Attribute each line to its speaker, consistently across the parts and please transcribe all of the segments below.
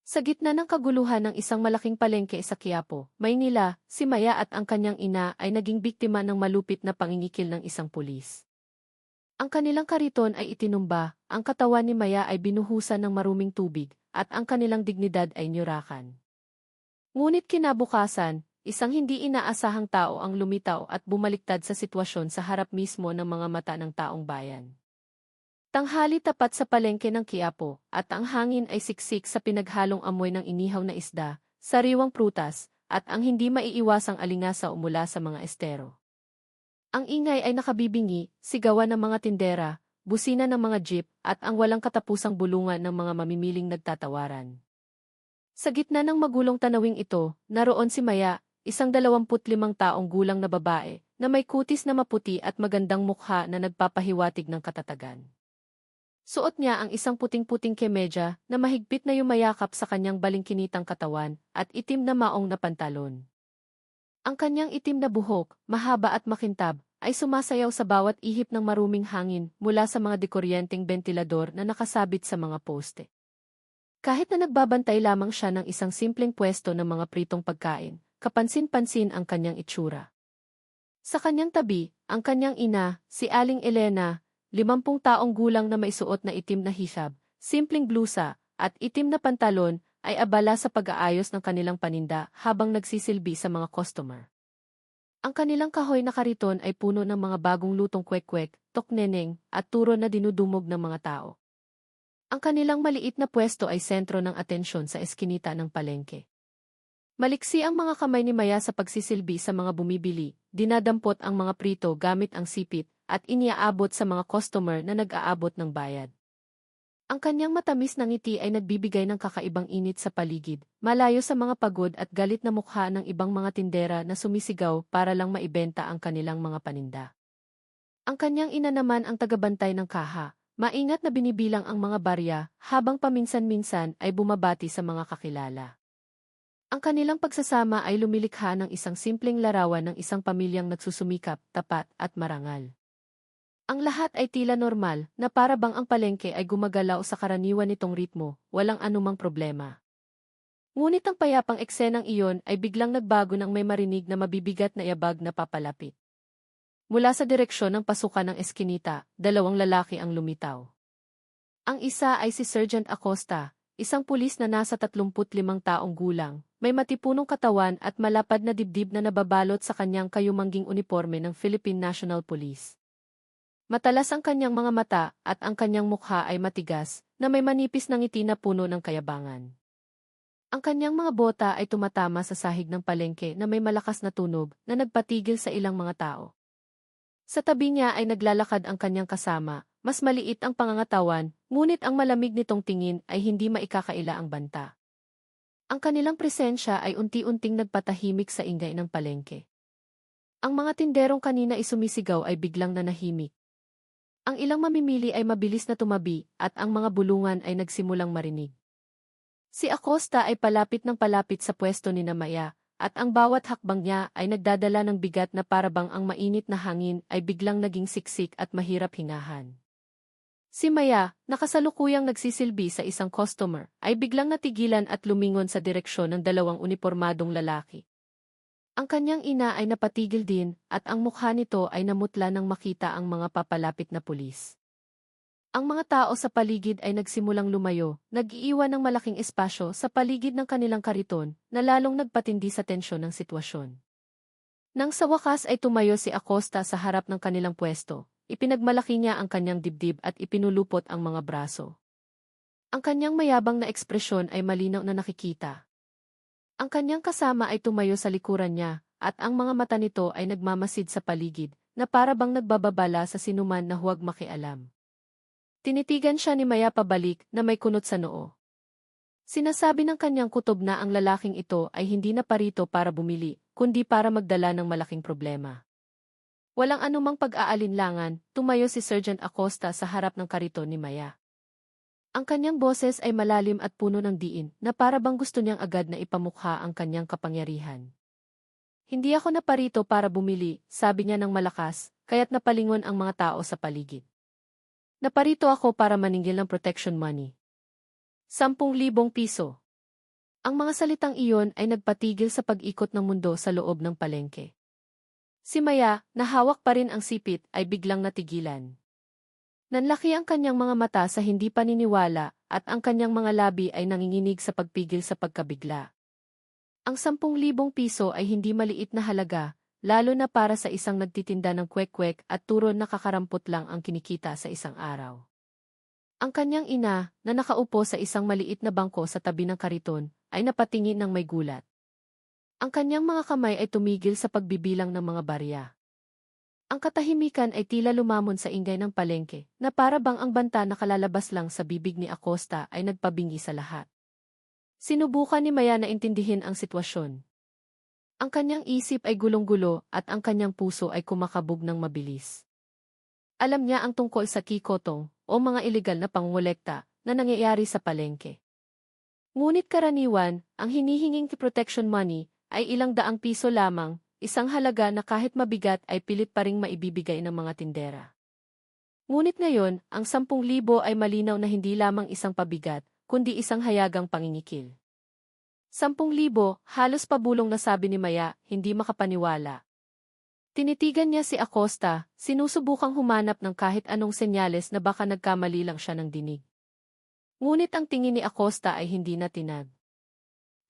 Speaker 1: Sa gitna ng kaguluhan ng isang malaking palengke sa Quiapo, Maynila, si Maya at ang kanyang ina ay naging biktima ng malupit na pangingikil ng isang pulis. Ang kanilang kariton ay itinumba, ang katawan ni Maya ay binuhusan ng maruming tubig, at ang kanilang dignidad ay niyurakan. Ngunit kinabukasan, isang hindi inaasahang tao ang lumitaw at bumaliktad sa sitwasyon sa harap mismo ng mga mata ng taong bayan. Tanghali tapat sa palengke ng Quiapo, at ang hangin ay siksik sa pinaghalong amoy ng inihaw na isda, sariwang prutas, at ang hindi maiiwasang alingasa mula sa mga estero. Ang ingay ay nakabibingi, sigawan ng mga tindera, busina ng mga jeep, at ang walang katapusang bulungan ng mga mamimiling nagtatawaran. Sa gitna ng magulong tanawing ito, naroon si Maya, isang 25 taong gulang na babae, na may kutis na maputi at magandang mukha na nagpapahiwatig ng katatagan. Suot niya ang isang puting-puting kemedya na mahigpit na yumayakap sa kanyang balingkinitang katawan at itim na maong na pantalon. Ang kanyang itim na buhok, mahaba at makintab, ay sumasayaw sa bawat ihip ng maruming hangin mula sa mga dekuryenteng bentilador na nakasabit sa mga poste. Kahit na nagbabantay lamang siya ng isang simpleng pwesto ng mga pritong pagkain, kapansin-pansin ang kanyang itsura. Sa kanyang tabi, ang kanyang ina, si Aling Elena, 50 taong gulang na may suot na itim na hijab, simpleng blusa, at itim na pantalon, ay abala sa pag-aayos ng kanilang paninda habang nagsisilbi sa mga customer. Ang kanilang kahoy na kariton ay puno ng mga bagong lutong kwek-kwek, tokneneng, at turo na dinudumog ng mga tao. Ang kanilang maliit na pwesto ay sentro ng atensyon sa eskinita ng palengke. Maliksi ang mga kamay ni Maya sa pagsisilbi sa mga bumibili, dinadampot ang mga prito gamit ang sipit, at iniaabot sa mga customer na nag-aabot ng bayad. Ang kanyang matamis na ngiti ay nagbibigay ng kakaibang init sa paligid, malayo sa mga pagod at galit na mukha ng ibang mga tindera na sumisigaw para lang maibenta ang kanilang mga paninda. Ang kanyang ina naman ang tagabantay ng kaha, maingat na binibilang ang mga barya, habang paminsan-minsan ay bumabati sa mga kakilala. Ang kanilang pagsasama ay lumilikha ng isang simpleng larawan ng isang pamilyang nagsusumikap, tapat at marangal. Ang lahat ay tila normal, na para bang ang palengke ay gumagalaw sa karaniwan nitong ritmo, walang anumang problema. Ngunit ang payapang eksenang iyon ay biglang nagbago nang may marinig na mabibigat na yabag na papalapit. Mula sa direksyon ng pasukan ng eskinita, 2 lalaki ang lumitaw. Ang isa ay si Sergeant Acosta, isang pulis na nasa 35 taong gulang, may matipunong katawan at malapad na dibdib na nababalot sa kanyang kayumangging uniforme ng Philippine National Police. Matalas ang kanyang mga mata at ang kanyang mukha ay matigas, na may manipis na ngiti na puno ng kayabangan. Ang kanyang mga bota ay tumatama sa sahig ng palengke na may malakas na tunog na nagpatigil sa ilang mga tao. Sa tabi niya ay naglalakad ang kanyang kasama, mas maliit ang pangangatawan, ngunit ang malamig nitong tingin ay hindi maikakaila ang banta. Ang kanilang presensya ay unti-unting nagpatahimik sa ingay ng palengke. Ang mga tinderong kanina isumisigaw ay biglang nanahimik. Ang ilang mamimili ay mabilis na tumabi at ang mga bulungan ay nagsimulang marinig. Si Acosta ay palapit ng palapit sa pwesto ni Maya, at ang bawat hakbang niya ay nagdadala ng bigat na parabang ang mainit na hangin ay biglang naging siksik at mahirap hingahan. Si Maya, nakasalukuyang nagsisilbi sa isang customer, ay biglang natigilan at lumingon sa direksyon ng 2 unipormadong lalaki. Ang kanyang ina ay napatigil din, at ang mukha nito ay namutla nang makita ang mga papalapit na pulis. Ang mga tao sa paligid ay nagsimulang lumayo, nag-iiwan ng malaking espasyo sa paligid ng kanilang kariton, na lalong nagpatindi sa tensyon ng sitwasyon. Nang sa wakas ay tumayo si Acosta sa harap ng kanilang pwesto, ipinagmalaki niya ang kanyang dibdib at ipinulupot ang mga braso. Ang kanyang mayabang na ekspresyon ay malinaw na nakikita. Ang kanyang kasama ay tumayo sa likuran niya, at ang mga mata nito ay nagmamasid sa paligid, na para bang nagbababala sa sinuman na huwag makialam. Tinitigan siya ni Maya pabalik na may kunot sa noo. Sinasabi ng kanyang kutob na ang lalaking ito ay hindi na parito para bumili, kundi para magdala ng malaking problema. Walang anumang pag-aalinlangan, tumayo si Sergeant Acosta sa harap ng kariton ni Maya. Ang kanyang boses ay malalim at puno ng diin, na para bang gusto niyang agad na ipamukha ang kanyang kapangyarihan. Hindi ako naparito para bumili, sabi niya ng malakas, kaya't napalingon ang mga tao sa paligid. Naparito ako para maningil ng protection money. 10,000 piso. Ang mga salitang iyon ay nagpatigil sa pag-ikot ng mundo sa loob ng palengke. Si Maya, na hawak pa rin ang sipit, ay biglang natigilan. Nanlaki ang kanyang mga mata sa hindi paniniwala at ang kanyang mga labi ay nanginginig sa pagpigil sa pagkabigla. Ang 10,000 piso ay hindi maliit na halaga, lalo na para sa isang nagtitinda ng kwek-kwek at turon na kakarampot lang ang kinikita sa isang araw. Ang kanyang ina, na nakaupo sa isang maliit na bangko sa tabi ng kariton, ay napatingin ng may gulat. Ang kanyang mga kamay ay tumigil sa pagbibilang ng mga barya. Ang katahimikan ay tila lumamon sa ingay ng palengke, na para bang ang banta na kalalabas lang sa bibig ni Acosta ay nagpabingi sa lahat. Sinubukan ni Maya na intindihin ang sitwasyon. Ang kanyang isip ay gulong-gulo at ang kanyang puso ay kumakabog ng mabilis. Alam niya ang tungkol sa kikotong o mga ilegal na pangngolekta na nangyayari sa palengke. Ngunit karaniwan, ang hinihinging protection money ay ilang daang piso lamang, isang halaga na kahit mabigat ay pilit pa ring maibibigay ng mga tindera. Ngunit ngayon, ang 10,000 ay malinaw na hindi lamang isang pabigat, kundi isang hayagang pangingikil. 10,000, halos pabulong na sabi ni Maya, hindi makapaniwala. Tinitigan niya si Acosta, sinusubukang humanap ng kahit anong senyales na baka nagkamali lang siya ng dinig. Ngunit ang tingin ni Acosta ay hindi natinag.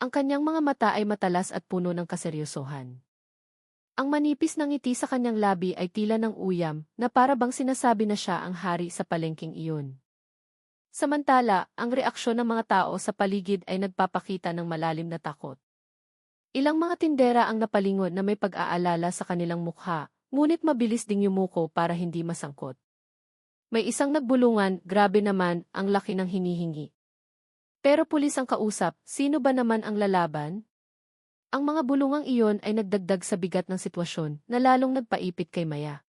Speaker 1: Ang kanyang mga mata ay matalas at puno ng kaseryosohan. Ang manipis ng ngiti sa kanyang labi ay tila ng uyam na para bang sinasabi na siya ang hari sa palengking iyon. Samantala, ang reaksyon ng mga tao sa paligid ay nagpapakita ng malalim na takot. Ilang mga tindera ang napalingon na may pag-aalala sa kanilang mukha, ngunit mabilis ding yumuko para hindi masangkot. May isang nagbulungan, grabe naman, ang laki ng hinihingi. Pero pulis ang kausap, sino ba naman ang lalaban? Ang mga bulungang iyon ay nagdagdag sa bigat ng sitwasyon na lalong nagpaipit kay Maya.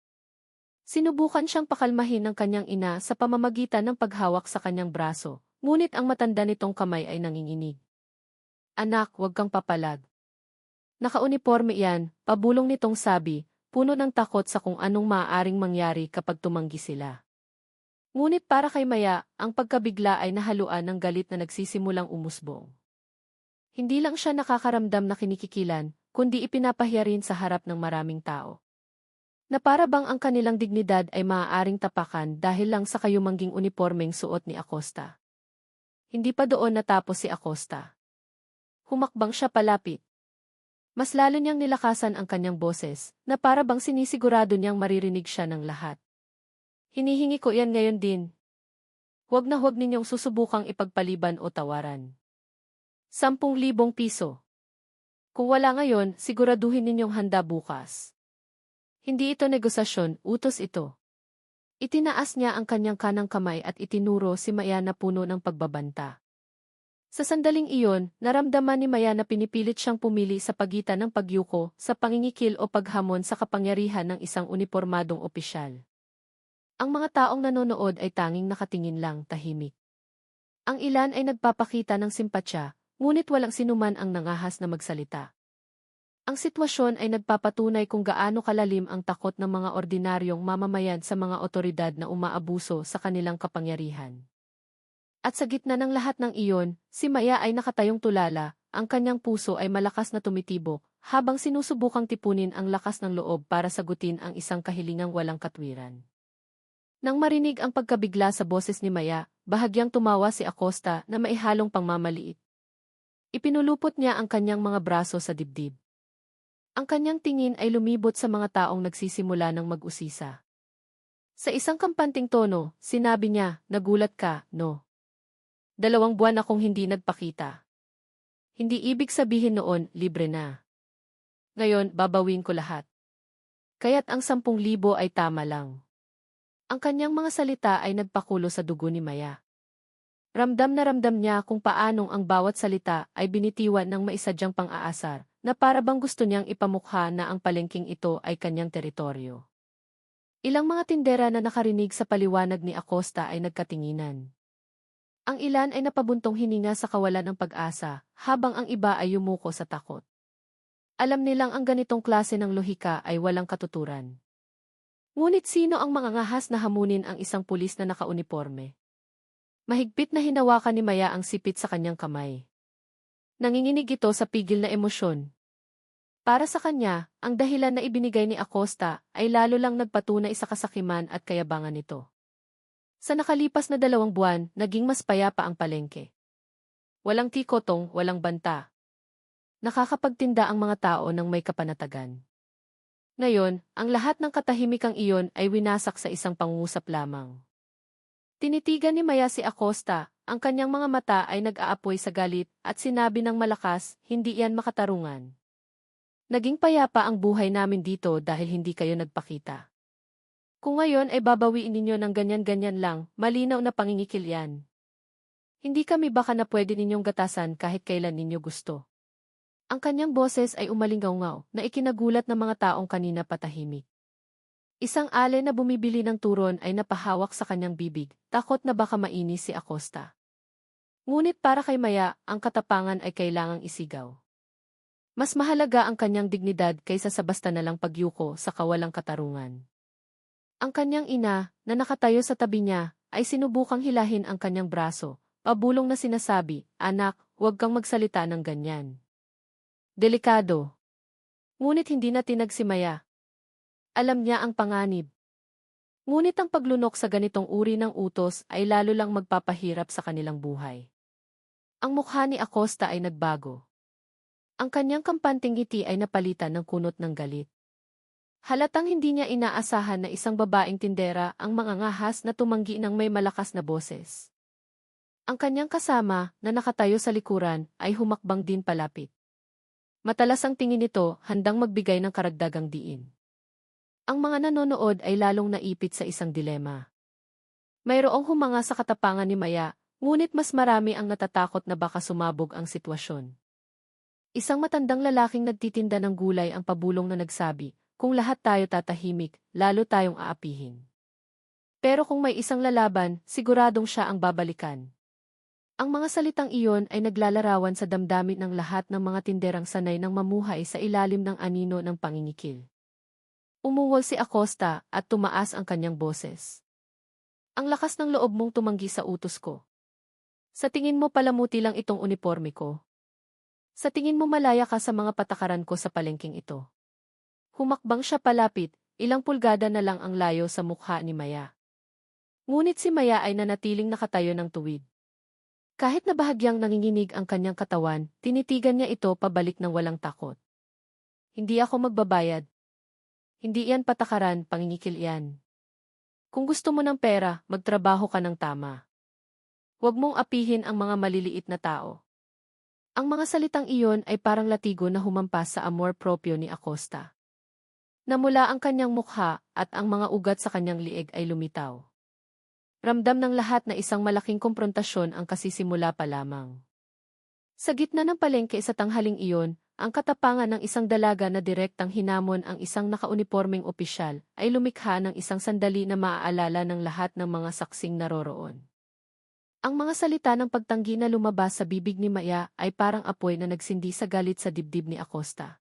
Speaker 1: Sinubukan siyang pakalmahin ng kanyang ina sa pamamagitan ng paghawak sa kanyang braso, ngunit ang matanda nitong kamay ay nanginginig. Anak, huwag kang papalag. Nakauniporme yan, pabulong nitong sabi, puno ng takot sa kung anong maaaring mangyari kapag tumanggi sila. Ngunit para kay Maya, ang pagkabigla ay nahaluan ng galit na nagsisimulang umusbong. Hindi lang siya nakakaramdam na kinikikilan, kundi ipinapahiya rin sa harap ng maraming tao. Na para bang ang kanilang dignidad ay maaaring tapakan dahil lang sa kayumangging unipormeng suot ni Acosta. Hindi pa doon natapos si Acosta. Humakbang siya palapit. Mas lalo niyang nilakasan ang kanyang boses, na para bang sinisigurado niyang maririnig siya ng lahat. Hinihingi ko yan ngayon din. Huwag na huwag ninyong susubukang ipagpaliban o tawaran. 10,000 piso. Kung wala ngayon, siguraduhin ninyong handa bukas. Hindi ito negosasyon, utos ito. Itinaas niya ang kanyang kanang kamay at itinuro si Maya na puno ng pagbabanta. Sa sandaling iyon, naramdaman ni Maya na pinipilit siyang pumili sa pagitan ng pagyuko, sa pangingikil o paghamon sa kapangyarihan ng isang unipormadong opisyal. Ang mga taong nanonood ay tanging nakatingin lang, tahimik. Ang ilan ay nagpapakita ng simpatsya, ngunit walang sinuman ang nangahas na magsalita. Ang sitwasyon ay nagpapatunay kung gaano kalalim ang takot ng mga ordinaryong mamamayan sa mga otoridad na umaabuso sa kanilang kapangyarihan. At sa gitna ng lahat ng iyon, si Maya ay nakatayong tulala, ang kanyang puso ay malakas na tumitibok, habang sinusubukang tipunin ang lakas ng loob para sagutin ang isang kahilingang walang katwiran. Nang marinig ang pagkabigla sa boses ni Maya, bahagyang tumawa si Acosta na maihalong pangmamaliit. Ipinulupot niya ang kanyang mga braso sa dibdib. Ang kanyang tingin ay lumibot sa mga taong nagsisimula ng mag-usisa. Sa isang kampanting tono, sinabi niya, nagulat ka, no? 2 buwan akong hindi nagpakita. Hindi ibig sabihin noon, libre na. Ngayon, babawin ko lahat. Kaya't ang 10,000 ay tama lang. Ang kanyang mga salita ay nagpakulo sa dugo ni Maya. Ramdam na ramdam niya kung paanong ang bawat salita ay binitiwan ng maisadyang pang-aasar, na para bang gusto niyang ipamukha na ang palengking ito ay kanyang teritoryo. Ilang mga tindera na nakarinig sa paliwanag ni Acosta ay nagkatinginan. Ang ilan ay napabuntong hininga sa kawalan ng pag-asa, habang ang iba ay yumuko sa takot. Alam nilang ang ganitong klase ng lohika ay walang katuturan. Ngunit sino ang mangangahas na hamunin ang isang pulis na nakauniporme? Mahigpit na hinawakan ni Maya ang sipit sa kanyang kamay. Nanginginig ito sa pigil na emosyon. Para sa kanya, ang dahilan na ibinigay ni Acosta ay lalo lang nagpatunay sa kasakiman at kayabangan nito. Sa nakalipas na 2 buwan, naging mas payapa ang palengke. Walang tikotong, walang banta. Nakakapagtinda ang mga tao ng may kapanatagan. Ngayon, ang lahat ng katahimikang iyon ay winasak sa isang pangungusap lamang. Tinitigan ni Maya si Acosta, ang kanyang mga mata ay nag-aapoy sa galit at sinabi ng malakas, hindi yan makatarungan. Naging payapa ang buhay namin dito dahil hindi kayo nagpakita. Kung ngayon ay babawiin ninyo ng ganyan-ganyan lang, malinaw na pangingikil yan. Hindi kami baka na pwede ninyong gatasan kahit kailan ninyo gusto. Ang kanyang boses ay umalingaw-ngaw na ikinagulat ng mga taong kanina patahimik. Isang ale na bumibili ng turon ay napahawak sa kanyang bibig, takot na baka mainis si Acosta. Ngunit para kay Maya, ang katapangan ay kailangang isigaw. Mas mahalaga ang kanyang dignidad kaysa sa basta na lang pagyuko sa kawalang katarungan. Ang kanyang ina, na nakatayo sa tabi niya, ay sinubukang hilahin ang kanyang braso, pabulong na sinasabi, anak, huwag kang magsalita ng ganyan. Delikado. Ngunit hindi na tinag si Maya. Alam niya ang panganib. Ngunit ang paglunok sa ganitong uri ng utos ay lalo lang magpapahirap sa kanilang buhay. Ang mukha ni Acosta ay nagbago. Ang kanyang kampanting ngiti ay napalitan ng kunot ng galit. Halatang hindi niya inaasahan na isang babaeng tindera ang mangangahas na tumanggi ng may malakas na boses. Ang kanyang kasama, na nakatayo sa likuran, ay humakbang din palapit. Matalas ang tingin nito, handang magbigay ng karagdagang diin. Ang mga nanonood ay lalong naipit sa isang dilema. Mayroong humanga sa katapangan ni Maya, ngunit mas marami ang natatakot na baka sumabog ang sitwasyon. Isang matandang lalaking nagtitinda ng gulay ang pabulong na nagsabi, kung lahat tayo tatahimik, lalo tayong aapihin. Pero kung may isang lalaban, siguradong siya ang babalikan. Ang mga salitang iyon ay naglalarawan sa damdamin ng lahat ng mga tinderang sanay ng mamuhay sa ilalim ng anino ng pangingikil. Umungol si Acosta at tumaas ang kanyang boses. Ang lakas ng loob mong tumanggi sa utos ko. Sa tingin mo palamuti lang itong uniforme ko. Sa tingin mo malaya ka sa mga patakaran ko sa palengking ito. Humakbang siya palapit, ilang pulgada na lang ang layo sa mukha ni Maya. Ngunit si Maya ay nanatiling nakatayo ng tuwid. Kahit na bahagyang nanginginig ang kanyang katawan, tinitigan niya ito pabalik ng walang takot. Hindi ako magbabayad. Hindi yan patakaran, pangingikil yan. Kung gusto mo ng pera, magtrabaho ka ng tama. Huwag mong apihin ang mga maliliit na tao. Ang mga salitang iyon ay parang latigo na humampas sa amor proprio ni Acosta. Namula ang kanyang mukha at ang mga ugat sa kanyang liig ay lumitaw. Ramdam ng lahat na isang malaking komprontasyon ang kasisimula pa lamang. Sa gitna ng palengke sa tanghaling iyon, ang katapangan ng isang dalaga na direktang hinamon ang isang nakaunipormeng opisyal ay lumikha ng isang sandali na maaalala ng lahat ng mga saksing naroroon. Ang mga salita ng pagtanggi na lumabas sa bibig ni Maya ay parang apoy na nagsindi sa galit sa dibdib ni Acosta.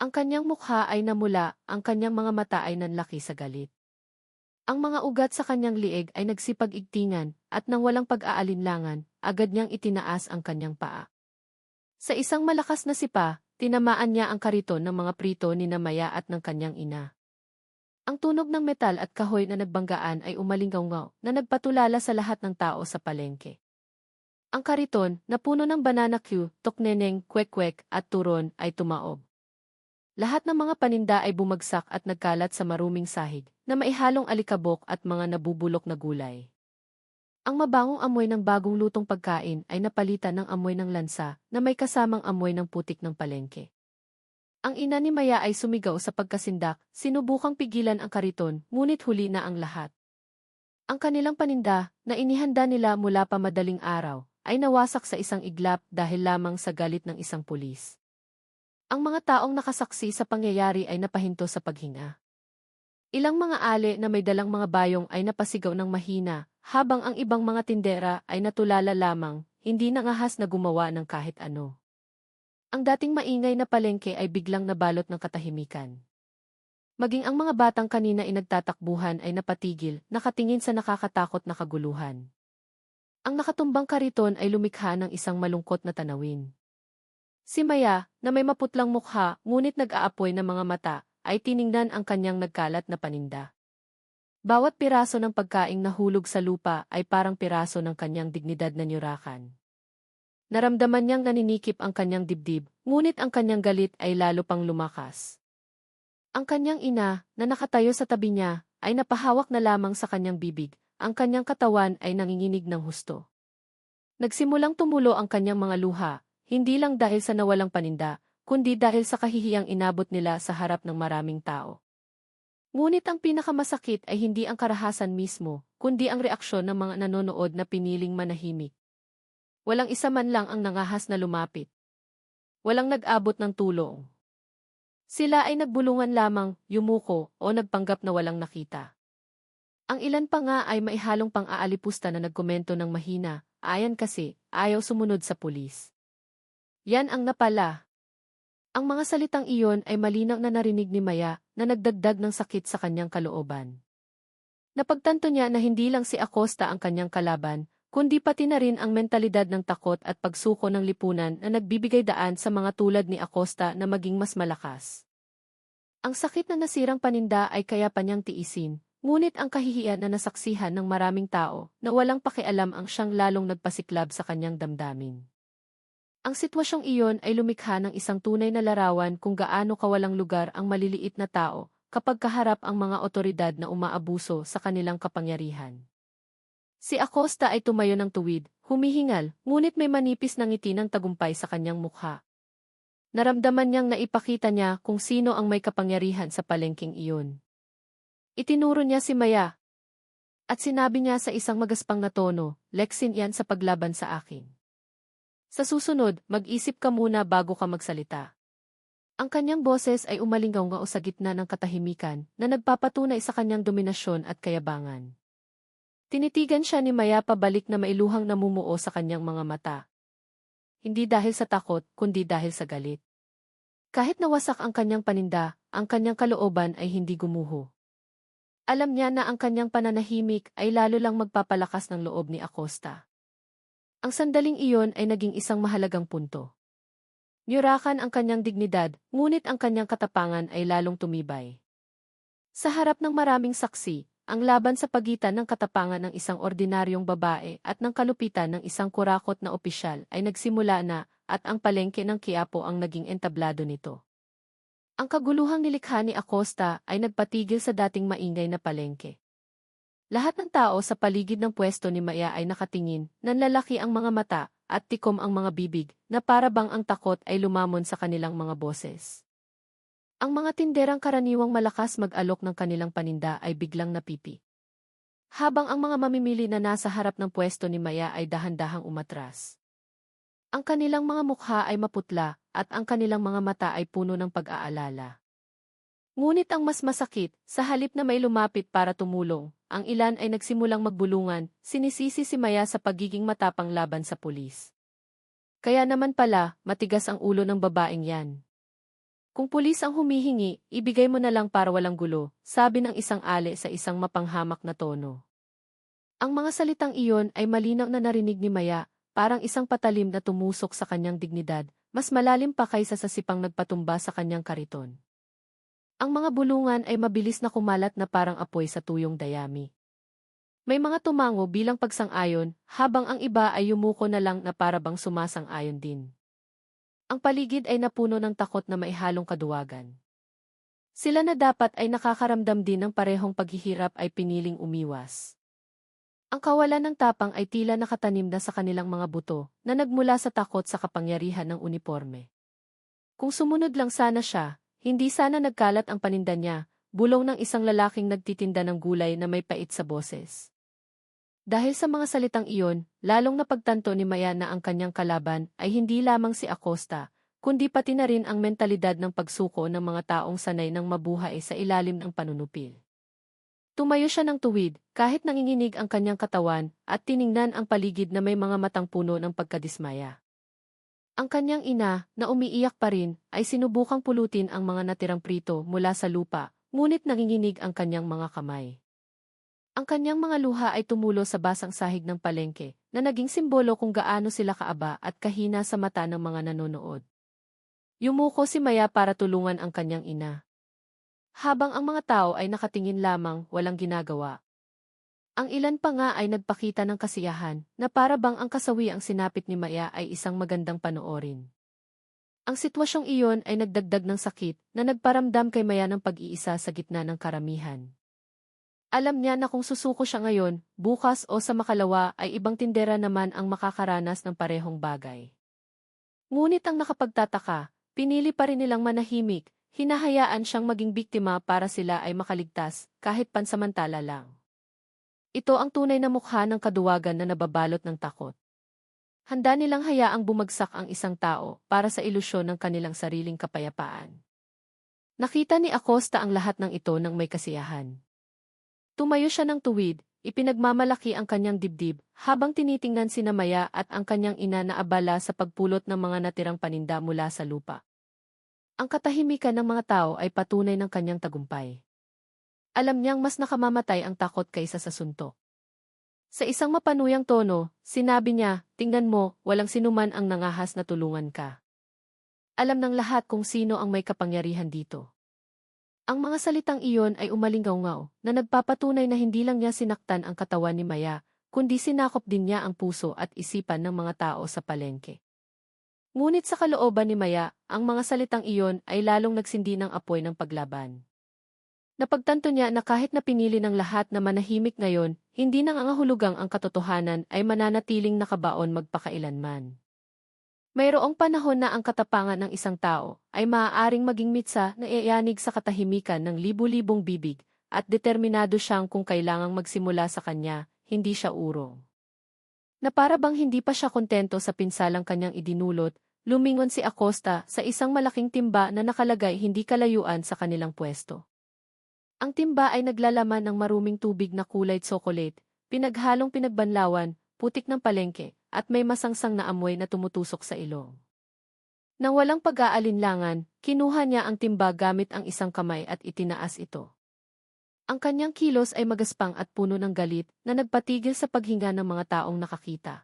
Speaker 1: Ang kanyang mukha ay namula, ang kanyang mga mata ay nanlaki sa galit. Ang mga ugat sa kanyang liig ay nagsipag-igtingan at nang walang pag-aalinlangan, agad niyang itinaas ang kanyang paa. Sa isang malakas na sipa, tinamaan niya ang kariton ng mga prito ni Maya at ng kanyang ina. Ang tunog ng metal at kahoy na nagbanggaan ay umalingaw-ngaw na nagpatulala sa lahat ng tao sa palengke. Ang kariton, na puno ng banana cue, tokneneng, kwek-kwek at turon ay tumaob. Lahat ng mga paninda ay bumagsak at nagkalat sa maruming sahig na maihalong alikabok at mga nabubulok na gulay. Ang mabangong amoy ng bagong lutong pagkain ay napalitan ng amoy ng lansa na may kasamang amoy ng putik ng palengke. Ang ina ni Maya ay sumigaw sa pagkasindak, sinubukang pigilan ang kariton, ngunit huli na ang lahat. Ang kanilang paninda, na inihanda nila mula pa madaling araw, ay nawasak sa isang iglap dahil lamang sa galit ng isang pulis. Ang mga taong nakasaksi sa pangyayari ay napahinto sa paghinga. Ilang mga ale na may dalang mga bayong ay napasigaw ng mahina, habang ang ibang mga tindera ay natulala lamang, hindi nangahas na gumawa ng kahit ano. Ang dating maingay na palengke ay biglang nabalot ng katahimikan. Maging ang mga batang kanina inagtatakbuhan ay napatigil, nakatingin sa nakakatakot na kaguluhan. Ang nakatumbang kariton ay lumikha ng isang malungkot na tanawin. Si Maya, na may maputlang mukha ngunit nag-aapoy na mga mata, ay tiningnan ang kanyang nagkalat na paninda. Bawat piraso ng pagkaing nahulog sa lupa ay parang piraso ng kanyang dignidad na nyurakan. Naramdaman niyang naninikip ang kanyang dibdib, ngunit ang kanyang galit ay lalo pang lumakas. Ang kanyang ina, na nakatayo sa tabi niya, ay napahawak na lamang sa kanyang bibig, ang kanyang katawan ay nanginginig ng husto. Nagsimulang tumulo ang kanyang mga luha, hindi lang dahil sa nawalang paninda, kundi dahil sa kahihiyang inabot nila sa harap ng maraming tao. Ngunit ang pinakamasakit ay hindi ang karahasan mismo, kundi ang reaksyon ng mga nanonood na piniling manahimik. Walang isa man lang ang nangahas na lumapit. Walang nag-abot ng tulong. Sila ay nagbulungan lamang, yumuko, o nagpanggap na walang nakita. Ang ilan pa nga ay maihalong pang-aalipusta na nagkomento ng mahina, ayan kasi, ayaw sumunod sa pulis. Yan ang napala. Ang mga salitang iyon ay malinaw na narinig ni Maya na nagdagdag ng sakit sa kanyang kalooban. Napagtanto niya na hindi lang si Acosta ang kanyang kalaban, kundi pati na rin ang mentalidad ng takot at pagsuko ng lipunan na nagbibigay daan sa mga tulad ni Acosta na maging mas malakas. Ang sakit na nasirang paninda ay kaya pa niyang tiisin, ngunit ang kahihiyan na nasaksihan ng maraming tao na walang pakialam ang siyang lalong nagpasiklab sa kanyang damdamin. Ang sitwasyong iyon ay lumikha ng isang tunay na larawan kung gaano kawalang lugar ang maliliit na tao kapag kaharap ang mga otoridad na umaabuso sa kanilang kapangyarihan. Si Acosta ay tumayo ng tuwid, humihingal, ngunit may manipis na ngiti ng tagumpay sa kanyang mukha. Naramdaman niyang naipakita niya kung sino ang may kapangyarihan sa palengking iyon. Itinuro niya si Maya. At sinabi niya sa isang magaspang na tono, leksin yan sa paglaban sa akin. Sa susunod, mag-isip ka muna bago ka magsalita. Ang kanyang boses ay umalingaw-ngao sa gitna ng katahimikan na nagpapatunay sa kanyang dominasyon at kayabangan. Tinitigan siya ni Maya pabalik na mailuhang namumuo sa kanyang mga mata. Hindi dahil sa takot, kundi dahil sa galit. Kahit nawasak ang kanyang paninda, ang kanyang kalooban ay hindi gumuho. Alam niya na ang kanyang pananahimik ay lalo lang magpapalakas ng loob ni Acosta. Ang sandaling iyon ay naging isang mahalagang punto. Niyurakan ang kanyang dignidad, ngunit ang kanyang katapangan ay lalong tumibay. Sa harap ng maraming saksi, ang laban sa pagitan ng katapangan ng isang ordinaryong babae at ng kalupitan ng isang kurakot na opisyal ay nagsimula na at ang palengke ng Quiapo ang naging entablado nito. Ang kaguluhang nilikha ni Acosta ay nagpatigil sa dating maingay na palengke. Lahat ng tao sa paligid ng pwesto ni Maya ay nakatingin, nanlalaki ang mga mata, at tikom ang mga bibig, na para bang ang takot ay lumamon sa kanilang mga boses. Ang mga tinderang karaniwang malakas mag-alok ng kanilang paninda ay biglang napipi. Habang ang mga mamimili na nasa harap ng pwesto ni Maya ay dahan-dahang umatras. Ang kanilang mga mukha ay maputla, at ang kanilang mga mata ay puno ng pag-aalala. Ngunit ang mas masakit, sa halip na may lumapit para tumulong, ang ilan ay nagsimulang magbulungan, sinisisi si Maya sa pagiging matapang laban sa pulis. Kaya naman pala, matigas ang ulo ng babaeng yan. Kung pulis ang humihingi, ibigay mo na lang para walang gulo, sabi ng isang ale sa isang mapanghamak na tono. Ang mga salitang iyon ay malinaw na narinig ni Maya, parang isang patalim na tumusok sa kanyang dignidad, mas malalim pa kaysa sa sipang nagpatumba sa kanyang kariton. Ang mga bulungan ay mabilis na kumalat na parang apoy sa tuyong dayami. May mga tumango bilang pagsang-ayon, habang ang iba ay yumuko na lang na para bang sumasang-ayon din. Ang paligid ay napuno ng takot na maihalong kaduwagan. Sila na dapat ay nakakaramdam din ng parehong paghihirap ay piniling umiwas. Ang kawalan ng tapang ay tila nakatanim na sa kanilang mga buto, na nagmula sa takot sa kapangyarihan ng uniforme. Kung sumunod lang sana siya, hindi sana nagkalat ang paninda niya, bulong ng isang lalaking nagtitinda ng gulay na may pait sa boses. Dahil sa mga salitang iyon, lalong napagtanto ni Maya na ang kanyang kalaban ay hindi lamang si Acosta, kundi pati na rin ang mentalidad ng pagsuko ng mga taong sanay ng mabuhay sa ilalim ng panunupil. Tumayo siya ng tuwid, kahit nanginginig ang kanyang katawan, at tiningnan ang paligid na may mga matang puno ng pagkadismaya. Ang kanyang ina, na umiiyak pa rin, ay sinubukang pulutin ang mga natirang prito mula sa lupa, ngunit nanginginig ang kanyang mga kamay. Ang kanyang mga luha ay tumulo sa basang sahig ng palengke, na naging simbolo kung gaano sila kaaba at kahina sa mata ng mga nanonood. Yumuko si Maya para tulungan ang kanyang ina. Habang ang mga tao ay nakatingin lamang, walang ginagawa. Ang ilan pa nga ay nagpakita ng kasiyahan, na para bang ang kasawi ang sinapit ni Maya ay isang magandang panoorin. Ang sitwasyong iyon ay nagdagdag ng sakit na nagparamdam kay Maya ng pag-iisa sa gitna ng karamihan. Alam niya na kung susuko siya ngayon, bukas o sa makalawa ay ibang tindera naman ang makakaranas ng parehong bagay. Ngunit ang nakapagtataka, pinili pa rin nilang manahimik, hinahayaan siyang maging biktima para sila ay makaligtas, kahit pansamantala lang. Ito ang tunay na mukha ng kaduwagan na nababalot ng takot. Handa nilang hayaang bumagsak ang isang tao para sa ilusyon ng kanilang sariling kapayapaan. Nakita ni Acosta ang lahat ng ito ng may kasiyahan. Tumayo siya ng tuwid, ipinagmamalaki ang kanyang dibdib, habang tinitingnan sina Maya at ang kanyang ina na abala sa pagpulot ng mga natirang paninda mula sa lupa. Ang katahimikan ng mga tao ay patunay ng kanyang tagumpay. Alam niyang mas nakamamatay ang takot kaysa sa suntok. Sa isang mapanuyang tono, sinabi niya, "Tingnan mo, walang sinuman ang nangahas na tulungan ka. Alam ng lahat kung sino ang may kapangyarihan dito." Ang mga salitang iyon ay umalingaw-ngaw, na nagpapatunay na hindi lang niya sinaktan ang katawan ni Maya, kundi sinakop din niya ang puso at isipan ng mga tao sa palengke. Ngunit sa kalooban ni Maya, ang mga salitang iyon ay lalong nagsindi ng apoy ng paglaban. Napagtanto niya na kahit na pinili ng lahat na manahimik ngayon, hindi nangangahulugang ang katotohanan ay mananatiling nakabaon magpakailanman. Mayroong panahon na ang katapangan ng isang tao ay maaaring maging mitsa na iayanig sa katahimikan ng libu-libong bibig at determinado siyang kung kailangang magsimula sa kanya, hindi siya urong. Na para bang hindi pa siya kontento sa pinsalang kanyang idinulot, lumingon si Acosta sa isang malaking timba na nakalagay hindi kalayuan sa kanilang pwesto. Ang timba ay naglalaman ng maruming tubig na kulay tsokolate, pinaghalong pinagbanlawan, putik ng palengke, at may masangsang na amoy na tumutusok sa ilong. Nang walang pag-aalinlangan, kinuha niya ang timba gamit ang isang kamay at itinaas ito. Ang kanyang kilos ay magaspang at puno ng galit na nagpatigil sa paghinga ng mga taong nakakita.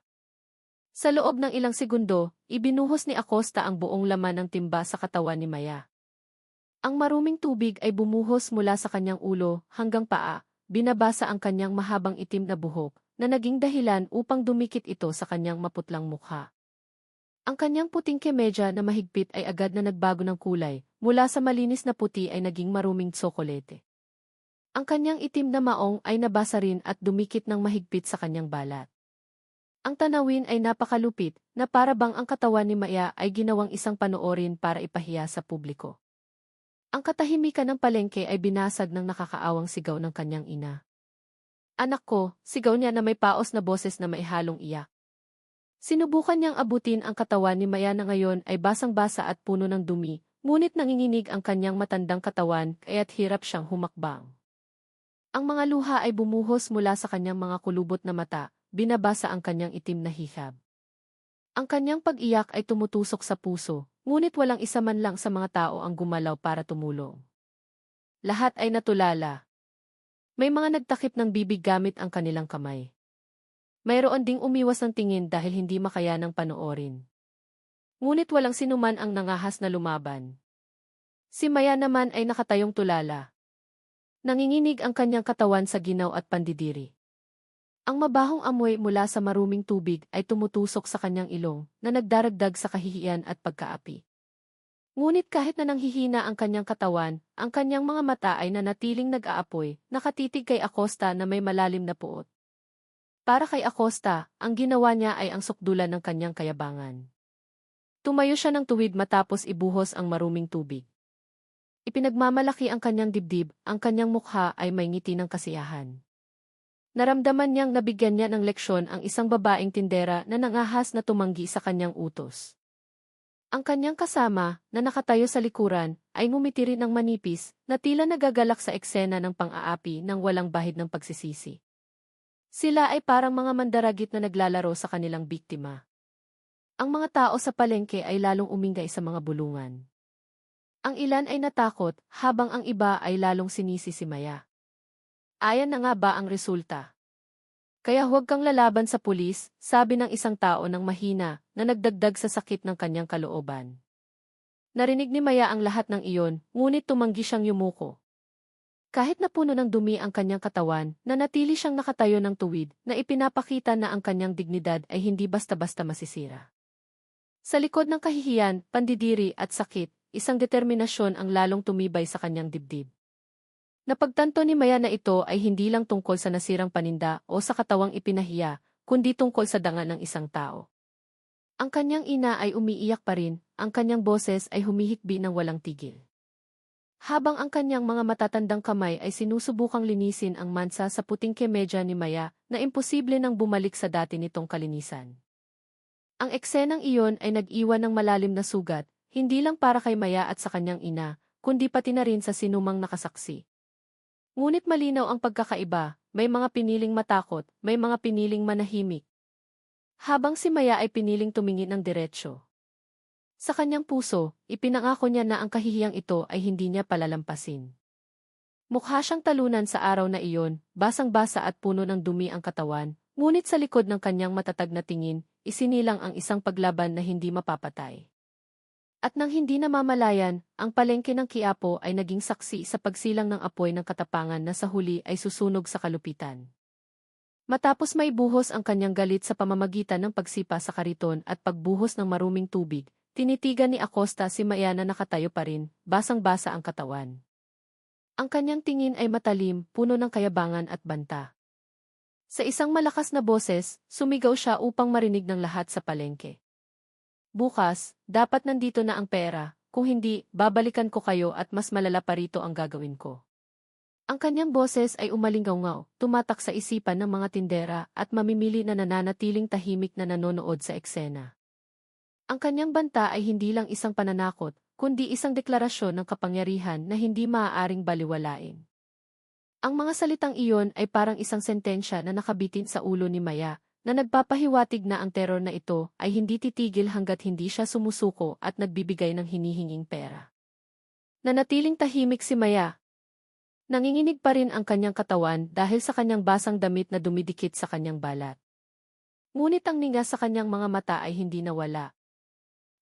Speaker 1: Sa loob ng ilang segundo, ibinuhos ni Acosta ang buong laman ng timba sa katawan ni Maya. Ang maruming tubig ay bumuhos mula sa kanyang ulo hanggang paa, binabasa ang kanyang mahabang itim na buhok, na naging dahilan upang dumikit ito sa kanyang maputlang mukha. Ang kanyang puting kemedya na mahigpit ay agad na nagbago ng kulay, mula sa malinis na puti ay naging maruming tsokolete. Ang kanyang itim na maong ay nabasa rin at dumikit ng mahigpit sa kanyang balat. Ang tanawin ay napakalupit, na para bang ang katawan ni Maya ay ginawang isang panoorin para ipahiya sa publiko. Ang katahimikan ng palengke ay binasag ng nakakaawang sigaw ng kanyang ina. "Anak ko," sigaw niya na may paos na boses na maihalong iyak. Sinubukan niyang abutin ang katawan ni Maya na ngayon ay basang-basa at puno ng dumi, ngunit nanginginig ang kanyang matandang katawan kaya't hirap siyang humakbang. Ang mga luha ay bumuhos mula sa kanyang mga kulubot na mata, binabasa ang kanyang itim na hihab. Ang kanyang pag-iyak ay tumutusok sa puso, ngunit walang isa man lang sa mga tao ang gumalaw para tumulong. Lahat ay natulala. May mga nagtakip ng bibig gamit ang kanilang kamay. Mayroon ding umiwas ng tingin dahil hindi makayanang panoorin. Ngunit walang sinuman ang nangahas na lumaban. Si Maya naman ay nakatayong tulala. Nanginginig ang kanyang katawan sa ginaw at pandidiri. Ang mabahong amoy mula sa maruming tubig ay tumutusok sa kanyang ilong na nagdaragdag sa kahihiyan at pagkaapi. Ngunit kahit na nanghihina ang kanyang katawan, ang kanyang mga mata ay nanatiling nag-aapoy, nakatitig kay Acosta na may malalim na puot. Para kay Acosta, ang ginawa niya ay ang sukdulan ng kanyang kayabangan. Tumayo siya ng tuwid matapos ibuhos ang maruming tubig. Ipinagmamalaki ang kanyang dibdib, ang kanyang mukha ay may ngiti ng kasiyahan. Naramdaman niyang nabigyan niya ng leksyon ang isang babaeng tindera na nangahas na tumanggi sa kanyang utos. Ang kanyang kasama, na nakatayo sa likuran, ay ngumiti rin ng manipis, na tila nagagalak sa eksena ng pang-aapi nang walang bahid ng pagsisisi. Sila ay parang mga mandaragit na naglalaro sa kanilang biktima. Ang mga tao sa palengke ay lalong umingay sa mga bulungan. Ang ilan ay natakot, habang ang iba ay lalong sinisi si Maya. Ayan na nga ba ang resulta? "Kaya huwag kang lalaban sa pulis," sabi ng isang tao ng mahina na nagdagdag sa sakit ng kanyang kalooban. Narinig ni Maya ang lahat ng iyon, ngunit tumanggi siyang yumuko. Kahit na puno ng dumi ang kanyang katawan, nanatili siyang nakatayo ng tuwid na ipinapakita na ang kanyang dignidad ay hindi basta-basta masisira. Sa likod ng kahihiyan, pandidiri at sakit, isang determinasyon ang lalong tumibay sa kanyang dibdib. Napagtanto ni Maya na ito ay hindi lang tungkol sa nasirang paninda o sa katawang ipinahiya, kundi tungkol sa danga ng isang tao. Ang kanyang ina ay umiiyak pa rin, ang kanyang boses ay humihikbi ng walang tigil. Habang ang kanyang mga matatandang kamay ay sinusubukang linisin ang mansa sa puting kemedya ni Maya na imposible nang bumalik sa dati nitong kalinisan. Ang eksenang iyon ay nag-iwan ng malalim na sugat, hindi lang para kay Maya at sa kanyang ina, kundi pati na rin sa sinumang nakasaksi. Ngunit malinaw ang pagkakaiba, may mga piniling matakot, may mga piniling manahimik. Habang si Maya ay piniling tumingin ng diretsyo. Sa kanyang puso, ipinangako niya na ang kahihiyang ito ay hindi niya palalampasin. Mukha siyang talunan sa araw na iyon, basang-basa at puno ng dumi ang katawan, ngunit sa likod ng kanyang matatag na tingin, isinilang ang isang paglaban na hindi mapapatay. At nang hindi namamalayan, ang palengke ng Quiapo ay naging saksi sa pagsilang ng apoy ng katapangan na sa huli ay susunog sa kalupitan. Matapos maibuhos ang kanyang galit sa pamamagitan ng pagsipa sa kariton at pagbuhos ng maruming tubig, tinitigan ni Acosta si Maya na nakatayo pa rin, basang-basa ang katawan. Ang kanyang tingin ay matalim, puno ng kayabangan at banta. Sa isang malakas na boses, sumigaw siya upang marinig ng lahat sa palengke. Bukas, dapat nandito na ang pera, kung hindi, babalikan ko kayo at mas malala pa rito ang gagawin ko. Ang kanyang boses ay umalingaw-ngaw, tumatak sa isipan ng mga tindera at mamimili na nananatiling tahimik na nanonood sa eksena. Ang kanyang banta ay hindi lang isang pananakot, kundi isang deklarasyon ng kapangyarihan na hindi maaaring baliwalain. Ang mga salitang iyon ay parang isang sentensya na nakabitin sa ulo ni Maya, na nagpapahiwatig na ang teror na ito ay hindi titigil hanggat hindi siya sumusuko at nagbibigay ng hinihinging pera. Nanatiling tahimik si Maya. Nanginginig pa rin ang kanyang katawan dahil sa kanyang basang damit na dumidikit sa kanyang balat. Ngunit ang ninga sa kanyang mga mata ay hindi nawala.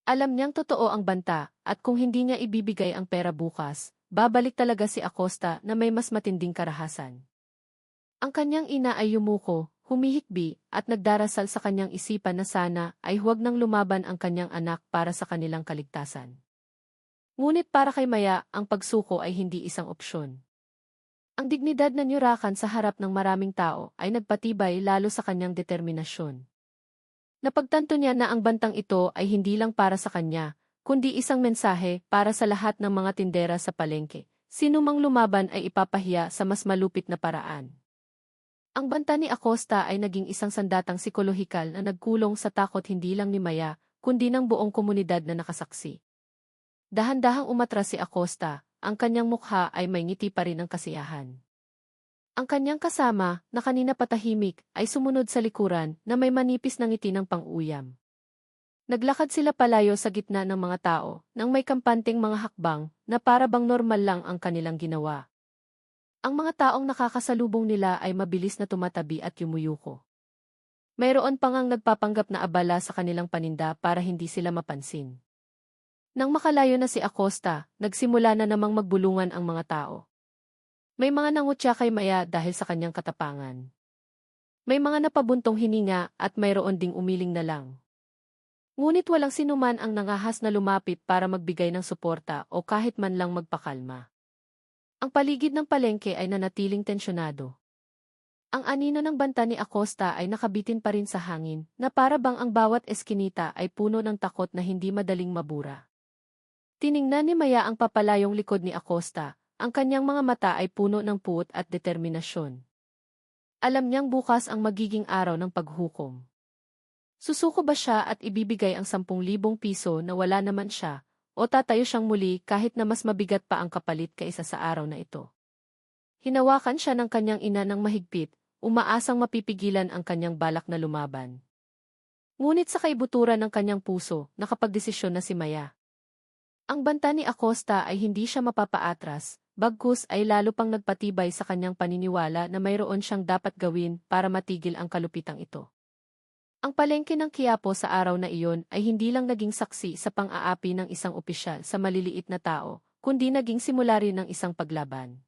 Speaker 1: Alam niyang totoo ang banta, at kung hindi niya ibibigay ang pera bukas, babalik talaga si Acosta na may mas matinding karahasan. Ang kanyang ina ay yumuko, humihikbi, at nagdarasal sa kanyang isipan na sana ay huwag nang lumaban ang kanyang anak para sa kanilang kaligtasan. Ngunit para kay Maya, ang pagsuko ay hindi isang opsyon. Ang dignidad na nyurakan sa harap ng maraming tao ay nagpatibay lalo sa kanyang determinasyon. Napagtanto niya na ang bantang ito ay hindi lang para sa kanya, kundi isang mensahe para sa lahat ng mga tindera sa palengke. Sino mang lumaban ay ipapahiya sa mas malupit na paraan. Ang banta ni Acosta ay naging isang sandatang psikolohikal na nagkulong sa takot hindi lang ni Maya, kundi ng buong komunidad na nakasaksi. Dahan-dahang umatras si Acosta, ang kanyang mukha ay may ngiti pa rin ng kasiyahan. Ang kanyang kasama, na kanina patahimik, ay sumunod sa likuran na may manipis na ngiti ng pang-uyam. Naglakad sila palayo sa gitna ng mga tao nang may kampanteng mga hakbang na para bang normal lang ang kanilang ginawa. Ang mga taong nakakasalubong nila ay mabilis na tumatabi at yumuyuko. Mayroon pa ngang nagpapanggap na abala sa kanilang paninda para hindi sila mapansin. Nang makalayo na si Acosta, nagsimula na namang magbulungan ang mga tao. May mga nangutya kay Maya dahil sa kanyang katapangan. May mga napabuntong hininga at mayroon ding umiling na lang. Ngunit walang sinuman ang nangahas na lumapit para magbigay ng suporta o kahit man lang magpakalma. Ang paligid ng palengke ay nanatiling tensyonado. Ang anino ng banta ni Acosta ay nakabitin pa rin sa hangin na para bang ang bawat eskinita ay puno ng takot na hindi madaling mabura. Tiningnan ni Maya ang papalayong likod ni Acosta. Ang kanyang mga mata ay puno ng puot at determinasyon. Alam niyang bukas ang magiging araw ng paghukom. Susuko ba siya at ibibigay ang 10,000 piso na wala naman siya, o tatayo siyang muli kahit na mas mabigat pa ang kapalit kaysa sa araw na ito? Hinawakan siya ng kanyang ina ng mahigpit, umaasang mapipigilan ang kanyang balak na lumaban. Ngunit sa kaibuturan ng kanyang puso, nakapagdesisyon na si Maya. Ang banta ni Acosta ay hindi siya mapapaatras, bagkus ay lalo pang nagpatibay sa kanyang paniniwala na mayroon siyang dapat gawin para matigil ang kalupitang ito. Ang palengke ng Quiapo sa araw na iyon ay hindi lang naging saksi sa pang-aapi ng isang opisyal sa maliliit na tao, kundi naging simula rin ng isang paglaban.